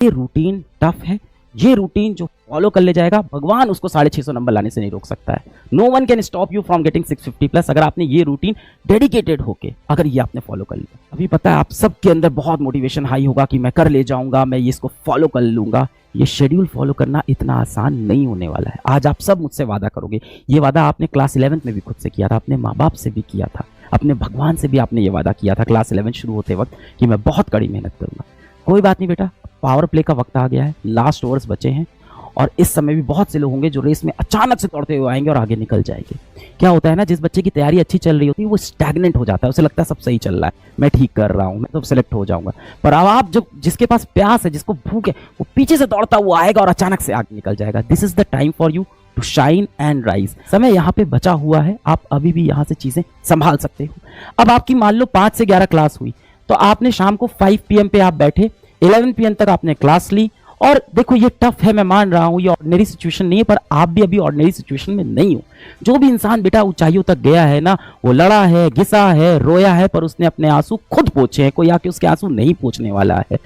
ये routine tough है, ये रूटीन जो फॉलो कर ले जाएगा भगवान उसको 650 नंबर लाने से नहीं रोक सकता है। No one can stop you from getting 650 plus अगर आपने ये रूटीन डेडिकेटेड होके अगर ये आपने फॉलो कर लिया। अभी पता है आप सबके अंदर बहुत मोटिवेशन हाई होगा कि मैं कर ले जाऊंगा, मैं ये इसको फॉलो कर लूंगा। ये शेड्यूल फॉलो करना इतना आसान नहीं होने वाला है। आज आप सब मुझसे वादा करोगे, ये वादा आपने क्लास 11th में भी खुद से किया था, अपने माँ बाप से भी किया था, अपने भगवान से भी आपने ये वादा किया था क्लास 11 शुरू होते वक्त कि मैं बहुत कड़ी मेहनत करूंगा। कोई बात नहीं बेटा, पावर प्ले का वक्त आ गया है, लास्ट ओवर्स बचे हैं और इस समय भी बहुत से लोग होंगे जो रेस में अचानक से दौड़ते हुए आएंगे और आगे निकल जाएंगे। क्या होता है ना, जिस बच्चे की तैयारी अच्छी चल रही होती है वो स्टैग्नेंट हो जाता है, उसे लगता है सब सही चल रहा है, मैं ठीक कर रहा हूँ, मैं तो सिलेक्ट हो जाऊंगा। पर अब आप जो जिसके पास प्यास है, जिसको भूख है, वो पीछे से दौड़ता हुआ आएगा और अचानक से आगे निकल जाएगा। This is the time for you to shine and rise. समय यहाँ पे बचा हुआ है, आप अभी भी यहाँ से चीजें संभाल सकते हो। अब आपकी मान लो 5 से 11 क्लास हुई तो आपने शाम को 5 PM पे आप बैठे, 11 PM तक आपने क्लास ली। और देखो ये टफ है, मैं मान रहा हूं, ये ऑर्डिनरी सिचुएशन नहीं है, पर आप भी अभी ऑर्डिनरी सिचुएशन में नहीं हो। जो भी इंसान बेटा ऊंचाइयों तक गया है ना, वो लड़ा है, घिसा है, रोया है, पर उसने अपने आंसू खुद पोंछे हैं, कोई आके उसके आंसू नहीं पोंछने वाला है।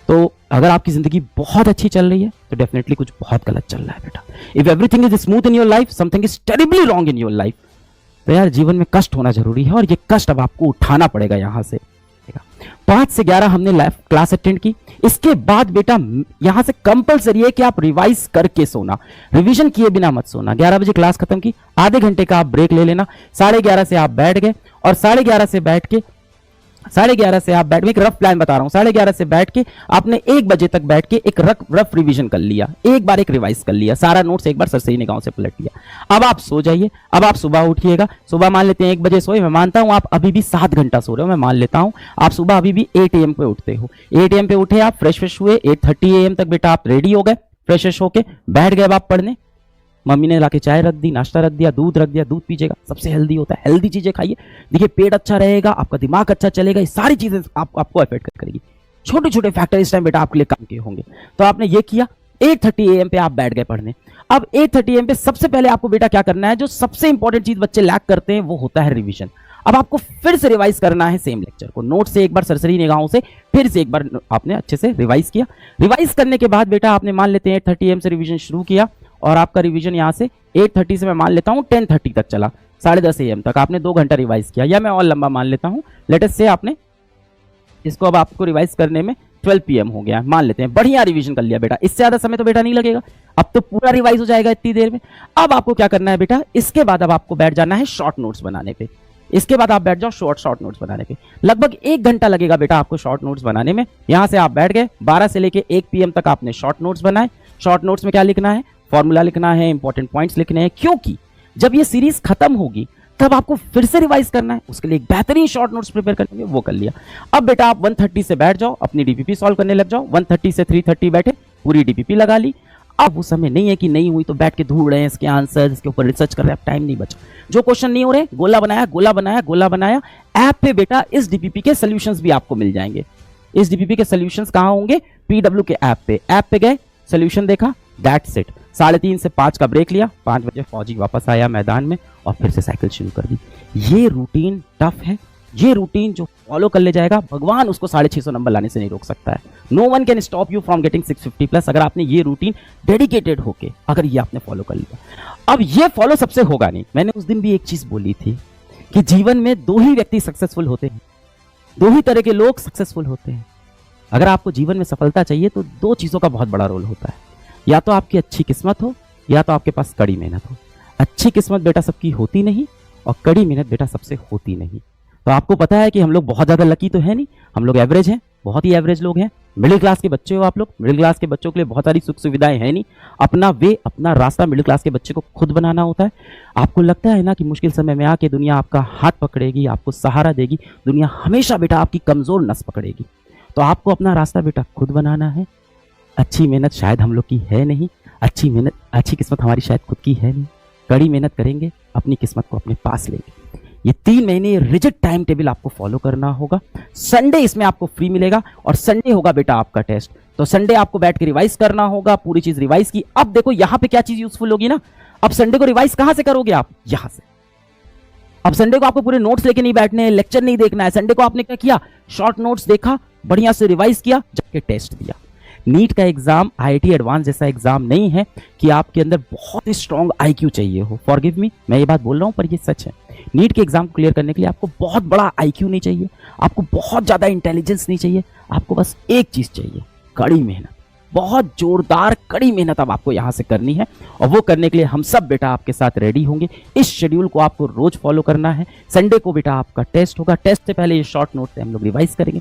तो अगर आपकी जिंदगी बहुत अच्छी चल रही है तो डेफिनेटली कुछ बहुत गलत चल रहा है बेटा। If everything is smooth in your life, something is terribly wrong in your life. तो यार जीवन में कष्ट होना जरूरी है और ये कष्ट अब आपको उठाना पड़ेगा। यहां से 5 से 11 हमने क्लास अटेंड की, इसके बाद बेटा यहां से कंपलसरी है कि आप रिवाइज करके सोना, रिवीजन किए बिना मत सोना। 11 बजे क्लास खत्म की, आधे घंटे का आप ब्रेक ले लेना, 11:30 से आप बैठ गए और 11:30 से बैठ के मैं एक रफ प्लान बता रहा हूं, 11:30 से बैठ के आपने 1 बजे तक बैठ के एक रफ रिवीजन कर लिया, एक बार एक रिवाइज कर लिया, सारा नोट्स एक बार सरसरी निगाहों से पलट लिया। अब आप सो जाइए, अब आप सुबह उठिएगा। सुबह मान लेते हैं 1 बजे सोए, मैं मानता हूं आप अभी भी 7 घंटा सो रहे हो, मैं मान लेता हूं आप सुबह अभी भी 8 AM पे उठते हो। 8 AM पे उठे आप, फ्रेश हुए, 8:30 AM तक बेटा आप रेडी हो गए, फ्रेश होके बैठ गए आप पढ़ने। मम्मी ने लाके चाय रख दी, नाश्ता रख दिया, दूध रख दिया, दूध पीजिएगा, सबसे हेल्दी होता है, हेल्दी चीजें खाइए। देखिए पेट अच्छा रहेगा, आपका दिमाग अच्छा चलेगा, ये सारी चीजें आपको अफेक्ट करेगी। छोटे छोटे फैक्टर इस टाइम बेटा आपके लिए काम के होंगे। तो आपने ये किया, 8:30 AM पे आप बैठ गए पढ़ने। अब 8:30 AM पे सबसे पहले आपको बेटा क्या करना है, जो सबसे इंपॉर्टेंट चीज बच्चे लैक करते हैं वो होता है रिविजन। अब आपको फिर से रिवाइज करना है सेम लेक्चर को, नोट से एक बार सरसरी निगाहों से फिर से एक बार आपने अच्छे से रिवाइज किया। रिवाइज करने के बाद बेटा आपने मान लेते हैं 8:30 AM से रिविजन शुरू किया और आपका रिवीजन यहाँ से 8:30 से मैं मान लेता हूँ 10:30 तक चला, 10:30 AM तक आपने 2 घंटा रिवाइज किया, या मैं और लंबा मान लेता हूँ, लेटेस्ट से आपने इसको अब आपको रिवाइज करने में 12 PM हो गया, मान लेते हैं बढ़िया रिवीजन कर लिया बेटा। इससे ज्यादा समय तो बेटा नहीं लगेगा, अब तो पूरा रिवाइज हो जाएगा इतनी देर में। अब आपको क्या करना है बेटा, इसके बाद अब आपको बैठ जाना है शॉर्ट नोट्स बनाने पे। इसके बाद आप बैठ जाओ शॉर्ट नोट्स बनाने पे, लगभग 1 घंटा लगेगा बेटा आपको शॉर्ट नोट्स बनाने में। यहां से आप बैठ गए, 12 से लेके 1 PM तक आपने शॉर्ट नोट्स बनाए। शॉर्ट नोट्स में क्या लिखना है, फॉर्मूला लिखना है, इंपॉर्टेंट पॉइंट्स लिखने हैं, क्योंकि जब ये सीरीज खत्म होगी तब आपको फिर से रिवाइज करना है, उसके लिए एक बेहतरीन शॉर्ट नोट्स प्रिपेयर करने वो कर लिया। अब बेटा आप 1:30 से बैठ जाओ, अपनी डीपीपी सॉल्व करने लग जाओ। 1:30 से 3:30 बैठे, पूरी डीपीपी लगा ली। अब वो समय नहीं है कि नहीं हुई तो बैठ के ढूंढ रहे हैं इसके आंसर, इसके ऊपर रिसर्च कर रहे हैं, अब टाइम नहीं बचा। जो क्वेश्चन नहीं हो रहे, गोला बनाया ऐप पे बेटा इस डीपीपी के सोल्यूशंस भी आपको मिल जाएंगे। इस डीपीपी के सोल्यूशंस कहां होंगे, PW के ऐप पे गए, सोल्यूशन देखा, दैट्स इट। 3:30 से 5 का ब्रेक लिया, 5 बजे फौजी वापस आया मैदान में और फिर से साइकिल शुरू कर दी। ये रूटीन टफ है, ये रूटीन जो फॉलो कर ले जाएगा भगवान उसको 650 नंबर लाने से नहीं रोक सकता है। No one can stop you from getting 650 plus अगर आपने ये रूटीन डेडिकेटेड होके अगर ये आपने फॉलो कर लिया। अब ये फॉलो सबसे होगा नहीं, मैंने उस दिन भी एक चीज बोली थी कि जीवन में 2 ही व्यक्ति सक्सेसफुल होते हैं, 2 ही तरह के लोग सक्सेसफुल होते हैं। अगर आपको जीवन में सफलता चाहिए तो 2 चीजों का बहुत बड़ा रोल होता है, या तो आपकी अच्छी किस्मत हो या तो आपके पास कड़ी मेहनत हो। अच्छी किस्मत बेटा सबकी होती नहीं और कड़ी मेहनत बेटा सबसे होती नहीं। तो आपको पता है कि हम लोग बहुत ज्यादा लकी तो है नहीं, हम लोग एवरेज हैं, बहुत ही एवरेज लोग हैं। मिडिल क्लास के बच्चे हो आप लोग, मिडिल क्लास के बच्चों के लिए बहुत सारी सुख सुविधाएं हैं नहीं, अपना वे अपना रास्ता मिडिल क्लास के बच्चे को खुद बनाना होता है। आपको लगता है ना कि मुश्किल समय में आके दुनिया आपका हाथ पकड़ेगी, आपको सहारा देगी, दुनिया हमेशा बेटा आपकी कमजोर नस पकड़ेगी। तो आपको अपना रास्ता बेटा खुद बनाना है। अच्छी मेहनत शायद हम लोग की है नहीं, अच्छी किस्मत हमारी शायद खुद की है नहीं, कड़ी मेहनत करेंगे, अपनी किस्मत को अपने पास लेंगे। ये 3 महीने रिजिड टाइम टेबल आपको फॉलो करना होगा। संडे इसमें आपको फ्री मिलेगा और संडे होगा बेटा आपका टेस्ट, तो संडे आपको बैठ के रिवाइज करना होगा, पूरी चीज रिवाइज की। अब देखो यहां पे क्या चीज यूजफुल होगी ना, अब संडे को रिवाइज कहां से करोगे आप, यहां से। अब संडे को आपको पूरे नोट्स लेके नहीं बैठने हैं, लेक्चर नहीं देखना है। संडे को आपने क्या किया, शॉर्ट नोट्स देखा, बढ़िया से रिवाइज किया, जाके टेस्ट दिया। नीट का एग्जाम आईआईटी एडवांस जैसा एग्जाम नहीं है कि आपके अंदर बहुत ही स्ट्रॉन्ग आईक्यू चाहिए हो। फॉरगिव मी, मैं ये बात बोल रहा हूँ पर ये सच है। नीट के एग्जाम क्लियर करने के लिए आपको बहुत बड़ा आईक्यू नहीं चाहिए, आपको बहुत ज्यादा इंटेलिजेंस नहीं चाहिए, आपको बस एक चीज चाहिए, कड़ी मेहनत। बहुत जोरदार कड़ी मेहनत अब आपको यहाँ से करनी है, और वो करने के लिए हम सब बेटा आपके साथ रेडी होंगे। इस शेड्यूल को आपको रोज फॉलो करना है। संडे को बेटा आपका टेस्ट होगा, टेस्ट से पहले ये शॉर्ट नोट से हम लोग रिवाइज करेंगे।